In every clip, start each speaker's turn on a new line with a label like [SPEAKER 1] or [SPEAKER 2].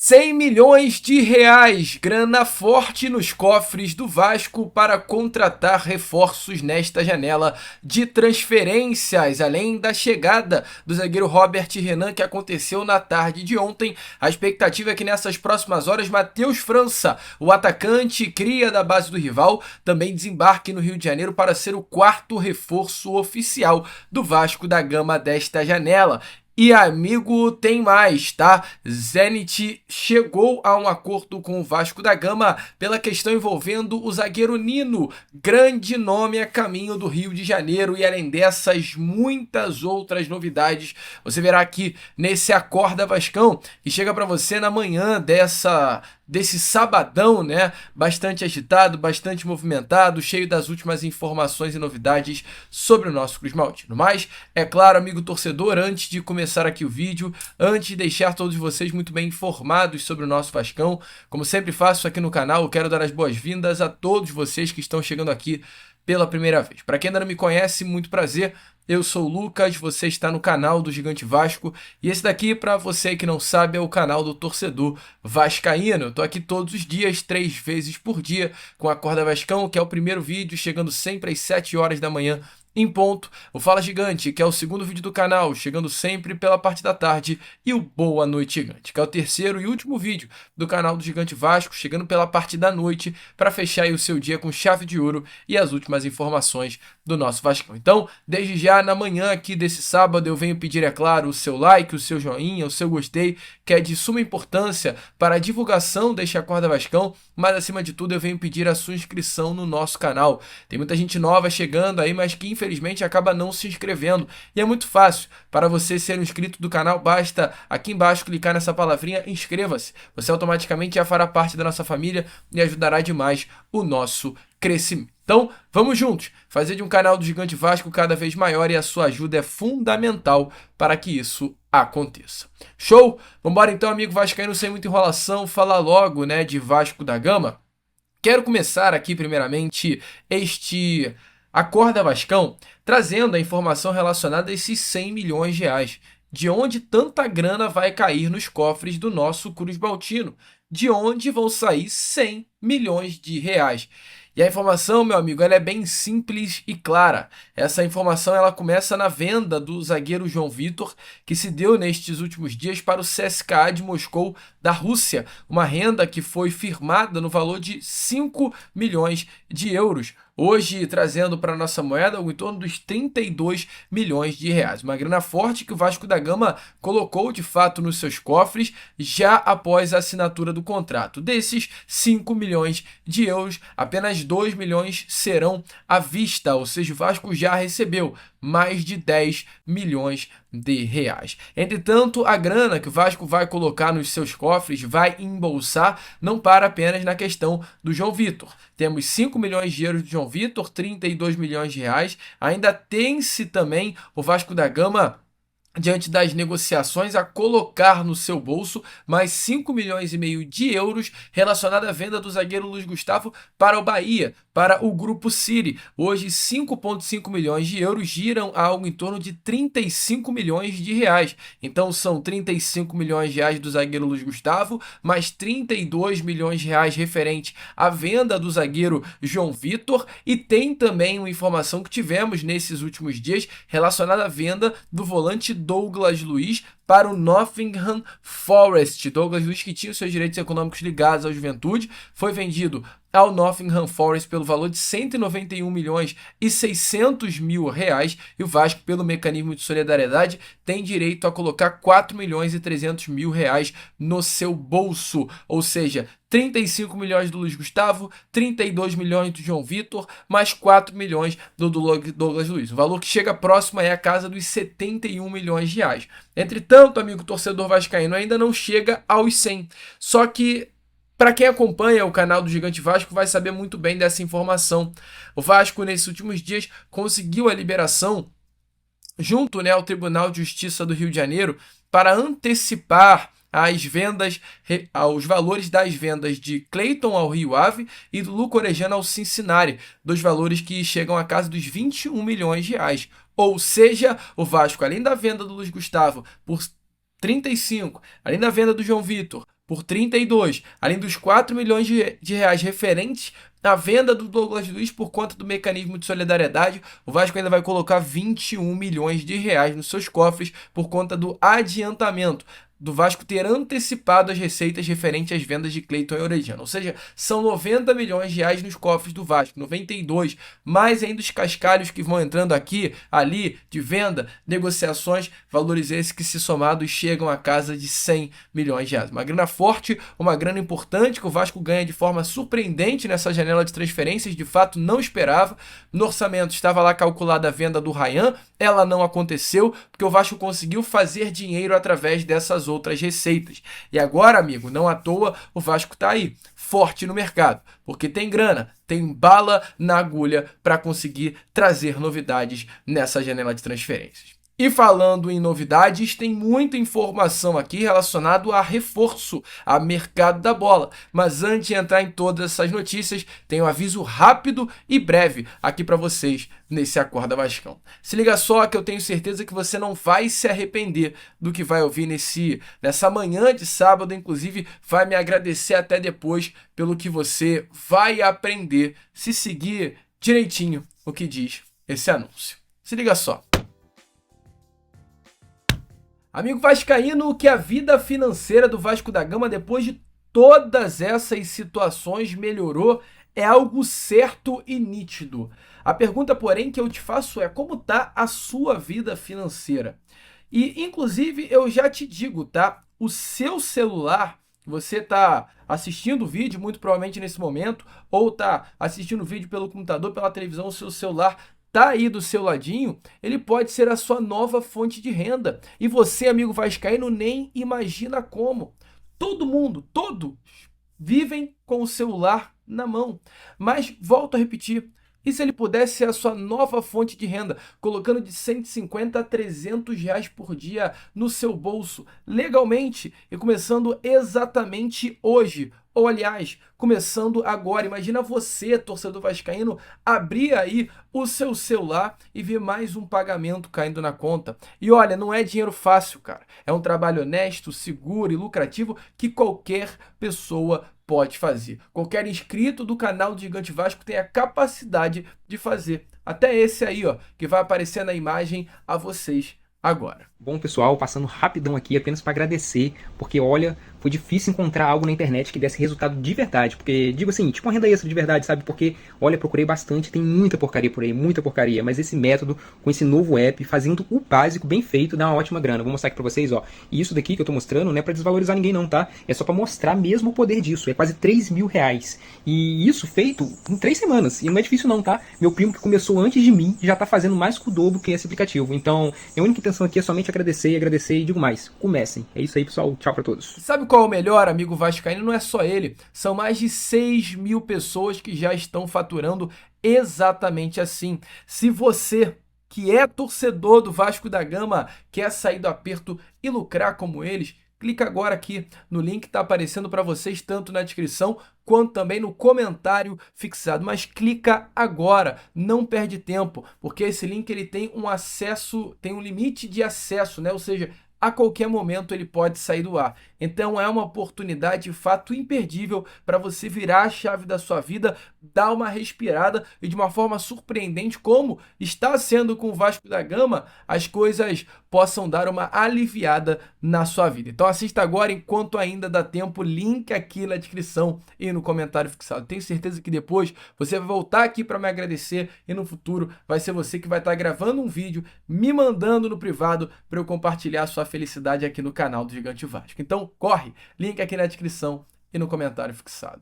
[SPEAKER 1] 100 milhões de reais, grana forte nos cofres do Vasco para contratar reforços nesta janela de transferências. Além da chegada do zagueiro Robert Renan, que aconteceu na tarde de ontem, a expectativa é que nessas próximas horas Matheus França, o atacante cria da base do rival, também desembarque no Rio de Janeiro para ser o quarto reforço oficial do Vasco da Gama desta janela. E amigo, tem mais, tá? Zenit chegou a um acordo com o Vasco da Gama pela questão envolvendo o zagueiro Nino, grande nome a caminho do Rio de Janeiro, e além dessas, muitas outras novidades você verá aqui nesse Acorda Vascão, que chega para você na manhã desse sabadão, né? Bastante agitado, bastante movimentado, cheio das últimas informações e novidades sobre o nosso Cruz Maltino. Mas, é claro, amigo torcedor, antes de começar aqui o vídeo, antes de deixar todos vocês muito bem informados sobre o nosso Vascão, como sempre faço aqui no canal, eu quero dar as boas-vindas a todos vocês que estão chegando aqui pela primeira vez. Para quem ainda não me conhece, muito prazer. Eu sou o Lucas, você está no canal do Gigante Vasco e esse daqui, para você que não sabe, é o canal do torcedor vascaíno. Eu tô aqui todos os dias, 3 vezes por dia, com a Acorda Vascão, que é o primeiro vídeo, chegando sempre às 7 horas da manhã em ponto. O Fala Gigante, que é o segundo vídeo do canal, chegando sempre pela parte da tarde. E o Boa Noite Gigante, que é o terceiro e último vídeo do canal do Gigante Vasco, chegando pela parte da noite, para fechar aí o seu dia com chave de ouro e as últimas informações do nosso Vascão. Então, desde já, na manhã aqui desse sábado, eu venho pedir, é claro, o seu like, o seu joinha, o seu gostei, que é de suma importância para a divulgação deste Acorda Vascão, mas acima de tudo eu venho pedir a sua inscrição no nosso canal. Tem muita gente nova chegando aí, mas que infelizmente acaba não se inscrevendo, e é muito fácil. Para você ser um inscrito do canal, basta aqui embaixo clicar nessa palavrinha inscreva-se. Você automaticamente já fará parte da nossa família e ajudará demais o nosso crescimento. Então, vamos juntos fazer de um canal do Gigante Vasco cada vez maior, e a sua ajuda é fundamental para que isso aconteça. Show? Vambora então, amigo vascaíno, sem muita enrolação, falar logo, né, de Vasco da Gama. Quero começar aqui primeiramente este Acorda Vascão trazendo a informação relacionada a esses 100 milhões de reais. De onde tanta grana vai cair nos cofres do nosso Cruz Maltino? De onde vão sair 100 milhões de reais? E a informação, meu amigo, ela é bem simples e clara. Essa informação ela começa na venda do zagueiro João Vitor, que se deu nestes últimos dias para o CSKA de Moscou da Rússia. Uma renda que foi firmada no valor de 5 milhões de euros. Hoje, trazendo para a nossa moeda algo em torno dos 32 milhões de reais. Uma grana forte que o Vasco da Gama colocou, de fato, nos seus cofres, já após a assinatura do contrato. Desses 5 milhões de euros, apenas 2 milhões serão à vista, ou seja, o Vasco já recebeu mais de 10 milhões de reais. Entretanto, a grana que o Vasco vai colocar nos seus cofres, vai embolsar, não para apenas na questão do João Vitor. Temos 5 milhões de euros do João Vitor, 32 milhões de reais. Ainda tem-se também o Vasco da Gama, diante das negociações, a colocar no seu bolso mais 5 milhões e meio de euros relacionado à venda do zagueiro Luiz Gustavo para o Bahia, para o Grupo City. Hoje, 5,5 milhões de euros giram a algo em torno de 35 milhões de reais. Então, são 35 milhões de reais do zagueiro Luiz Gustavo, mais 32 milhões de reais referente à venda do zagueiro João Vitor. E tem também uma informação que tivemos nesses últimos dias relacionada à venda do volante Douglas Luiz para o Nottingham Forest. Douglas Luiz, que tinha os seus direitos econômicos ligados à Juventude, foi vendido ao Nottingham Forest pelo valor de 191 milhões e 600 mil reais, e o Vasco, pelo mecanismo de solidariedade, tem direito a colocar 4 milhões e 300 mil reais no seu bolso, ou seja, 35 milhões do Luiz Gustavo, 32 milhões do João Vitor, mais 4 milhões do Douglas Luiz. O valor que chega próximo é a casa dos 71 milhões de reais. Entretanto, amigo torcedor vascaíno, ainda não chega aos 100. Só que, para quem acompanha o canal do Gigante Vasco, vai saber muito bem dessa informação. O Vasco, nesses últimos dias, conseguiu a liberação junto, né, ao Tribunal de Justiça do Rio de Janeiro para antecipar as vendas, os valores das vendas de Cleiton ao Rio Ave e do Luca Orejano ao Cincinnati, dos valores que chegam a casa dos 21 milhões de reais. Ou seja, o Vasco, além da venda do Luiz Gustavo por 35, além da venda do João Vitor por 32, além dos 4 milhões de reais referentes à venda do Douglas Luiz por conta do mecanismo de solidariedade. O Vasco ainda vai colocar 21 milhões de reais nos seus cofres por conta do adiantamento do Vasco ter antecipado as receitas referentes às vendas de Cleiton e Orediano. Ou seja, são 90 milhões de reais nos cofres do Vasco, 92, mais ainda os cascalhos que vão entrando aqui, ali, de venda, negociações, valores esses que se somados chegam a casa de 100 milhões de reais. Uma grana forte, uma grana importante que o Vasco ganha de forma surpreendente nessa janela de transferências, de fato não esperava. No orçamento estava lá calculada a venda do Ryan, ela não aconteceu, porque o Vasco conseguiu fazer dinheiro através dessas outras receitas. E agora, amigo, não à toa, o Vasco tá aí, forte no mercado, porque tem grana, tem bala na agulha para conseguir trazer novidades nessa janela de transferências. E falando em novidades, tem muita informação aqui relacionada a reforço, a mercado da bola. Mas antes de entrar em todas essas notícias, tem um aviso rápido e breve aqui para vocês nesse Acorda Vascão. Se liga só que eu tenho certeza que você não vai se arrepender do que vai ouvir nessa manhã de sábado. Inclusive, vai me agradecer até depois pelo que você vai aprender se seguir direitinho o que diz esse anúncio. Se liga só. Amigo vascaíno, que a vida financeira do Vasco da Gama, depois de todas essas situações, melhorou é algo certo e nítido. A pergunta, porém, que eu te faço é: como tá a sua vida financeira? E, inclusive, eu já te digo, tá? O seu celular, você tá assistindo o vídeo, muito provavelmente nesse momento, ou tá assistindo o vídeo pelo computador, pela televisão, o seu celular tá aí do seu ladinho, ele pode ser a sua nova fonte de renda. E você, amigo vascaíno, nem imagina como. Todo mundo, todos, vivem com o celular na mão. Mas, volto a repetir, e se ele pudesse ser a sua nova fonte de renda, colocando de 150 a 300 reais por dia no seu bolso, legalmente, e começando exatamente hoje? Ou, aliás, começando agora. Imagina você, torcedor vascaíno, abrir aí o seu celular e ver mais um pagamento caindo na conta. E olha, não é dinheiro fácil, cara. É um trabalho honesto, seguro e lucrativo que qualquer pessoa pode fazer. Qualquer inscrito do canal do Gigante Vasco tem a capacidade de fazer. Até esse aí, ó, que vai aparecer na imagem a vocês agora.
[SPEAKER 2] Bom, pessoal, passando rapidão aqui apenas para agradecer, porque olha, foi difícil encontrar algo na internet que desse resultado de verdade, porque, digo assim, tipo uma renda extra de verdade, sabe? Porque, olha, procurei bastante, tem muita porcaria por aí, muita porcaria, mas esse método, com esse novo app, fazendo o básico bem feito, dá uma ótima grana. Vou mostrar aqui pra vocês, ó, e isso daqui que eu tô mostrando não é pra desvalorizar ninguém não, tá? É só pra mostrar mesmo o poder disso, é quase 3 mil reais, e isso feito em 3 semanas, e não é difícil não, tá? Meu primo que começou antes de mim, já tá fazendo mais que o dobro que esse aplicativo, então, minha única intenção aqui é somente agradecer e digo mais, comecem. É isso aí, pessoal. Tchau pra todos.
[SPEAKER 1] Sabe qual é o melhor, amigo vascaíno? Não é só ele. São mais de 6 mil pessoas que já estão faturando exatamente assim. Se você, que é torcedor do Vasco da Gama, quer sair do aperto e lucrar como eles, clica agora aqui no link que está aparecendo para vocês, tanto na descrição quanto também no comentário fixado. Mas clica agora, não perde tempo, porque esse link ele tem um acesso, tem um limite de acesso, né? Ou seja, a qualquer momento ele pode sair do ar. Então é uma oportunidade de fato imperdível para você virar a chave da sua vida, dar uma respirada e de uma forma surpreendente, como está sendo com o Vasco da Gama, as coisas possam dar uma aliviada na sua vida. Então assista agora enquanto ainda dá tempo, link aqui na descrição e no comentário fixado. Tenho certeza que depois você vai voltar aqui para me agradecer e no futuro vai ser você que vai estar gravando um vídeo, me mandando no privado para eu compartilhar a sua felicidade aqui no canal do Gigante Vasco. Então corre, link aqui na descrição e no comentário fixado.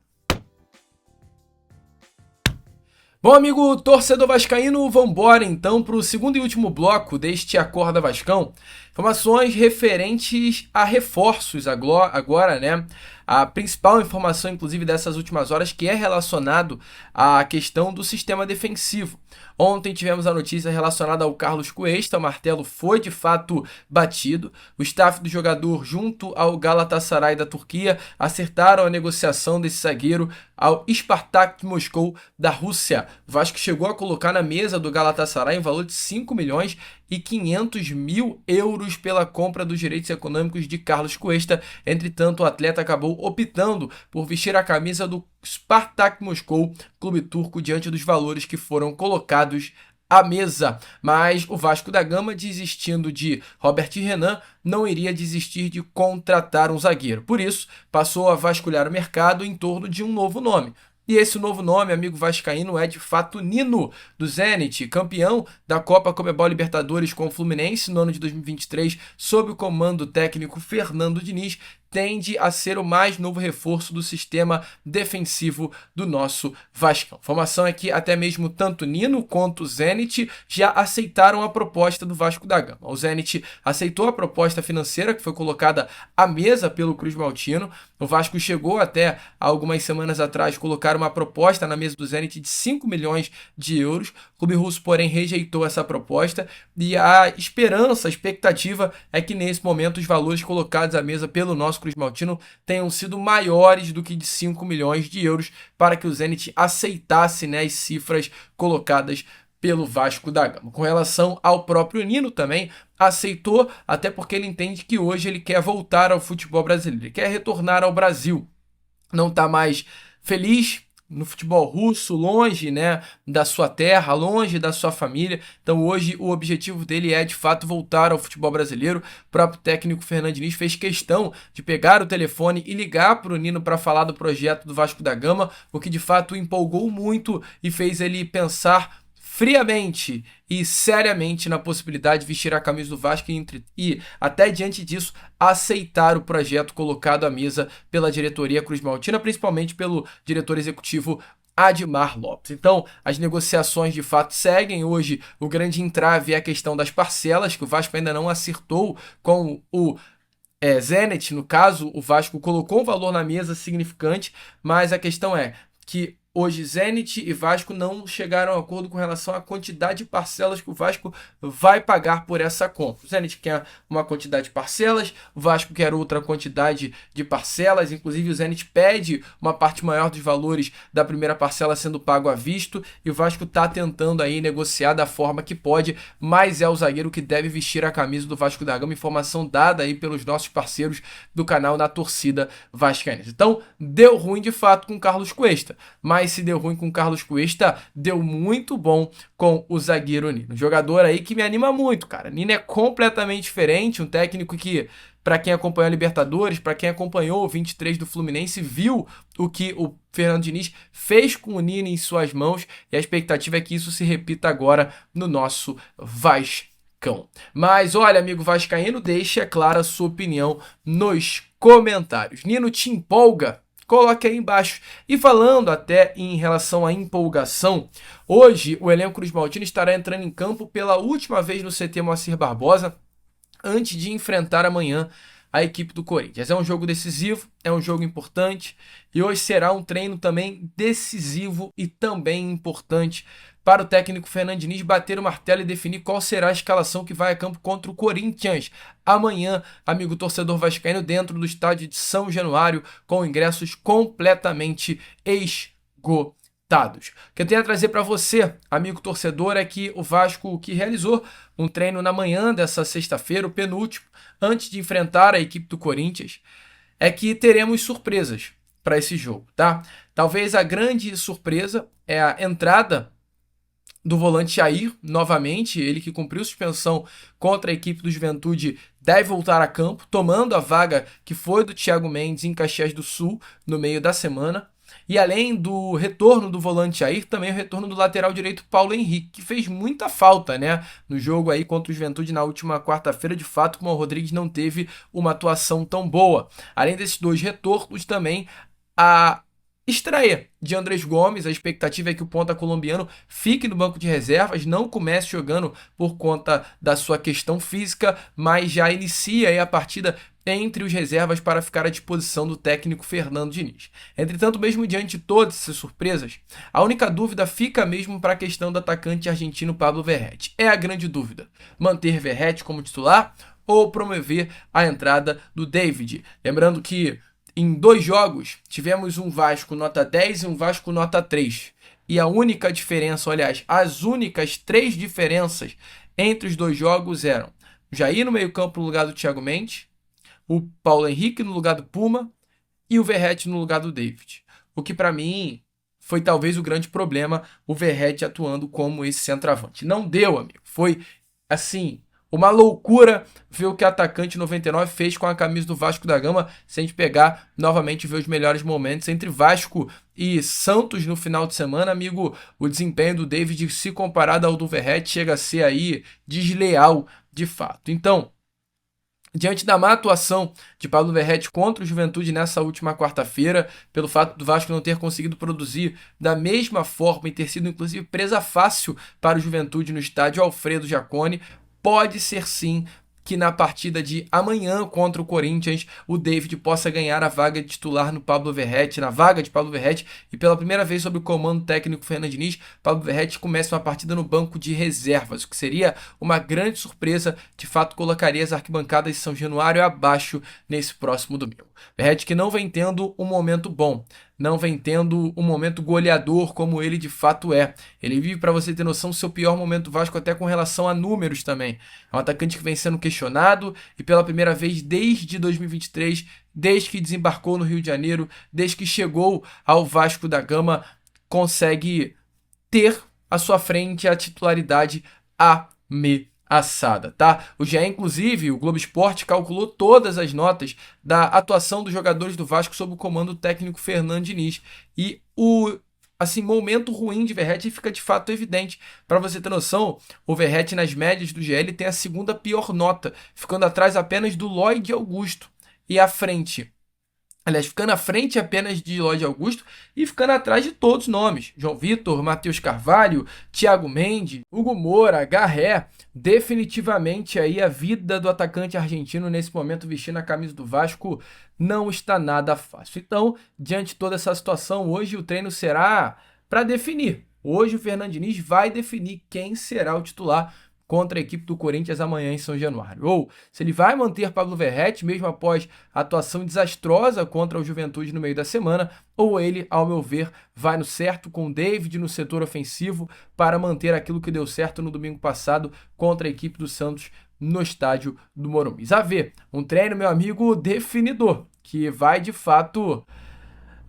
[SPEAKER 1] Bom, amigo torcedor vascaíno, vamos embora então para o segundo e último bloco deste Acorda Vascão. Informações referentes a reforços agora, né? A principal informação, inclusive, dessas últimas horas, que é relacionado à questão do sistema defensivo. Ontem tivemos a notícia relacionada ao Carlos Cuesta, o martelo foi de fato batido. O staff do jogador, junto ao Galatasaray da Turquia, acertaram a negociação desse zagueiro ao Spartak de Moscou da Rússia. O Vasco chegou a colocar na mesa do Galatasaray em valor de 5 milhões e 500 mil euros pela compra dos direitos econômicos de Carlos Cuesta. Entretanto, o atleta acabou optando por vestir a camisa do Spartak Moscou, clube turco, diante dos valores que foram colocados à mesa. Mas o Vasco da Gama, desistindo de Robert Renan, não iria desistir de contratar um zagueiro. Por isso, passou a vasculhar o mercado em torno de um novo nome. E esse novo nome, amigo vascaíno, é de fato Nino, do Zenit, campeão da Copa Conmebol Libertadores com o Fluminense no ano de 2023, sob o comando técnico Fernando Diniz, tende a ser o mais novo reforço do sistema defensivo do nosso Vascão. A informação é que até mesmo tanto Nino quanto o Zenit já aceitaram a proposta do Vasco da Gama. O Zenit aceitou a proposta financeira que foi colocada à mesa pelo Cruz Maltino. O Vasco chegou até algumas semanas atrás colocar uma proposta na mesa do Zenit de 5 milhões de euros. O clube russo, porém, rejeitou essa proposta e a esperança, a expectativa é que nesse momento os valores colocados à mesa pelo nosso Cruz Maltino tenham sido maiores do que de 5 milhões de euros para que o Zenit aceitasse, né, as cifras colocadas pelo Vasco da Gama. Com relação ao próprio Nino também, aceitou, até porque ele entende que hoje ele quer voltar ao futebol brasileiro, ele quer retornar ao Brasil, não está mais feliz no futebol russo, longe, né, da sua terra, longe da sua família. Então hoje o objetivo dele é de fato voltar ao futebol brasileiro. O próprio técnico Fernando Diniz fez questão de pegar o telefone e ligar para o Nino para falar do projeto do Vasco da Gama, o que de fato o empolgou muito e fez ele pensar friamente e seriamente na possibilidade de vestir a camisa do Vasco e até diante disso, aceitar o projeto colocado à mesa pela diretoria Cruz Maltina, principalmente pelo diretor executivo Admar Lopes. Então, as negociações de fato seguem. Hoje, o grande entrave é a questão das parcelas, que o Vasco ainda não acertou com o Zenit. No caso, o Vasco colocou um valor na mesa significante, mas a questão é que hoje, Zenit e Vasco não chegaram a acordo com relação à quantidade de parcelas que o Vasco vai pagar por essa compra. O Zenit quer uma quantidade de parcelas, o Vasco quer outra quantidade de parcelas. Inclusive, o Zenit pede uma parte maior dos valores da primeira parcela sendo pago à vista, e o Vasco está tentando aí negociar da forma que pode, mas é o zagueiro que deve vestir a camisa do Vasco da Gama. Informação dada aí pelos nossos parceiros do canal Na Torcida Vascaína. Então, deu ruim de fato com o Carlos Cuesta, mas se deu ruim com o Carlos Cuesta, deu muito bom com o zagueiro Nino. Um jogador aí que me anima muito, cara. Nino é completamente diferente, um técnico que, para quem acompanhou a Libertadores, para quem acompanhou o 23 do Fluminense, viu o que o Fernando Diniz fez com o Nino em suas mãos, e a expectativa é que isso se repita agora no nosso Vascão. Mas olha, amigo vascaíno, deixe, é claro, a sua opinião nos comentários. Nino, te empolga? Coloque aí embaixo. E falando até em relação à empolgação, hoje o elenco Cruz Maltino estará entrando em campo pela última vez no CT Moacir Barbosa, antes de enfrentar amanhã a equipe do Corinthians. É um jogo decisivo, é um jogo importante, e hoje será um treino também decisivo e também importante para o técnico Fernando Diniz bater o martelo e definir qual será a escalação que vai a campo contra o Corinthians amanhã, amigo torcedor vascaíno, dentro do estádio de São Januário, com ingressos completamente esgotados. O que eu tenho a trazer para você, amigo torcedor, é que o Vasco, que realizou um treino na manhã dessa sexta-feira, o penúltimo, antes de enfrentar a equipe do Corinthians, é que teremos surpresas para esse jogo, tá? Talvez a grande surpresa é a entrada do volante Jair, novamente, ele que cumpriu suspensão contra a equipe do Juventude, deve voltar a campo, tomando a vaga que foi do Thiago Mendes em Caxias do Sul, no meio da semana. E além do retorno do volante Jair, também o retorno do lateral direito Paulo Henrique, que fez muita falta, né, no jogo aí contra o Juventude na última quarta-feira. De fato, como o Rodrigues não teve uma atuação tão boa. Além desses dois retornos, também a estreia de Andrés Gomes. A expectativa é que o ponta colombiano fique no banco de reservas, não comece jogando por conta da sua questão física, mas já inicia aí a partida entre os reservas para ficar à disposição do técnico Fernando Diniz. Entretanto, mesmo diante de todas essas surpresas, a única dúvida fica mesmo para a questão do atacante argentino Pablo Verratti. É a grande dúvida: manter Verratti como titular ou promover a entrada do David? Lembrando que em 2 jogos, tivemos um Vasco nota 10 e um Vasco nota 3. E a única diferença, aliás, as únicas 3 diferenças entre os dois jogos eram o Jair no meio-campo no lugar do Thiago Mendes, o Paulo Henrique no lugar do Puma e o Verratti no lugar do David. O que para mim foi talvez o grande problema, o Verratti atuando como esse centroavante. Não deu, amigo. Foi assim, uma loucura ver o que o atacante 99 fez com a camisa do Vasco da Gama, se a gente pegar novamente e ver os melhores momentos entre Vasco e Santos no final de semana, amigo, o desempenho do David, se comparado ao do Verratti, chega a ser aí desleal de fato. Então, diante da má atuação de Pablo Verratti contra o Juventude nessa última quarta-feira, pelo fato do Vasco não ter conseguido produzir da mesma forma e ter sido inclusive presa fácil para o Juventude no estádio Alfredo Jaconi, pode ser sim que na partida de amanhã contra o Corinthians o David possa ganhar a vaga de titular no Pablo Verratti, na vaga de Pablo Verratti, e pela primeira vez sob o comando técnico Fernando Diniz, Pablo Verratti começa uma partida no banco de reservas, o que seria uma grande surpresa, de fato colocaria as arquibancadas de São Januário abaixo nesse próximo domingo. Verratti que não vem tendo um momento bom, não vem tendo um momento goleador como ele de fato é. Ele vive, para você ter noção, seu pior momento Vasco até com relação a números também. É um atacante que vem sendo questionado e pela primeira vez desde 2023, desde que desembarcou no Rio de Janeiro, desde que chegou ao Vasco da Gama, consegue ter à sua frente a titularidade ameaçada, tá? O GE, inclusive, o Globo Esporte, calculou todas as notas da atuação dos jogadores do Vasco sob o comando técnico Fernando Diniz. E o momento ruim de Verratti fica de fato evidente. Para você ter noção, o Verratti nas médias do GL tem a segunda pior nota, ficando atrás apenas do Lloyd Augusto. E à frente, aliás, ficando à frente apenas de Lloyd Augusto e ficando atrás de todos os nomes. João Vitor, Matheus Carvalho, Thiago Mendes, Hugo Moura, Garré. Definitivamente aí a vida do atacante argentino nesse momento vestindo a camisa do Vasco não está nada fácil. Então, diante de toda essa situação, hoje o treino será para definir. Hoje o Fernando Diniz vai definir quem será o titular contra a equipe do Corinthians amanhã em São Januário. Ou se ele vai manter Pablo Verratti, mesmo após a atuação desastrosa contra o Juventude no meio da semana, ou ele, ao meu ver, vai no certo com o David no setor ofensivo para manter aquilo que deu certo no domingo passado contra a equipe do Santos no estádio do Morumbi. A ver, um treino, meu amigo, definidor, que vai de fato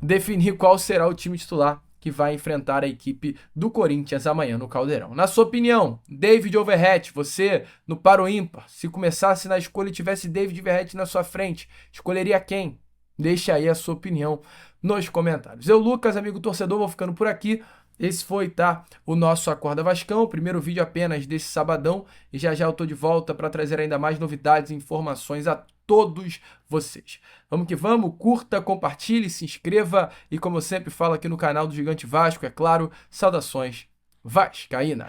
[SPEAKER 1] definir qual será o time titular que vai enfrentar a equipe do Corinthians amanhã no Caldeirão. Na sua opinião, David ou Verratti, você no par ou ímpar, se começasse na escolha e tivesse David e Verratti na sua frente, escolheria quem? Deixa aí a sua opinião nos comentários. Eu, Lucas, amigo torcedor, vou ficando por aqui. Esse foi, tá, o nosso Acorda Vascão, o primeiro vídeo apenas desse sabadão, e já eu tô de volta para trazer ainda mais novidades e informações a todos vocês. Vamos que vamos, curta, compartilhe, se inscreva e, como eu sempre falo aqui no canal do Gigante Vasco, é claro, saudações vascaínas.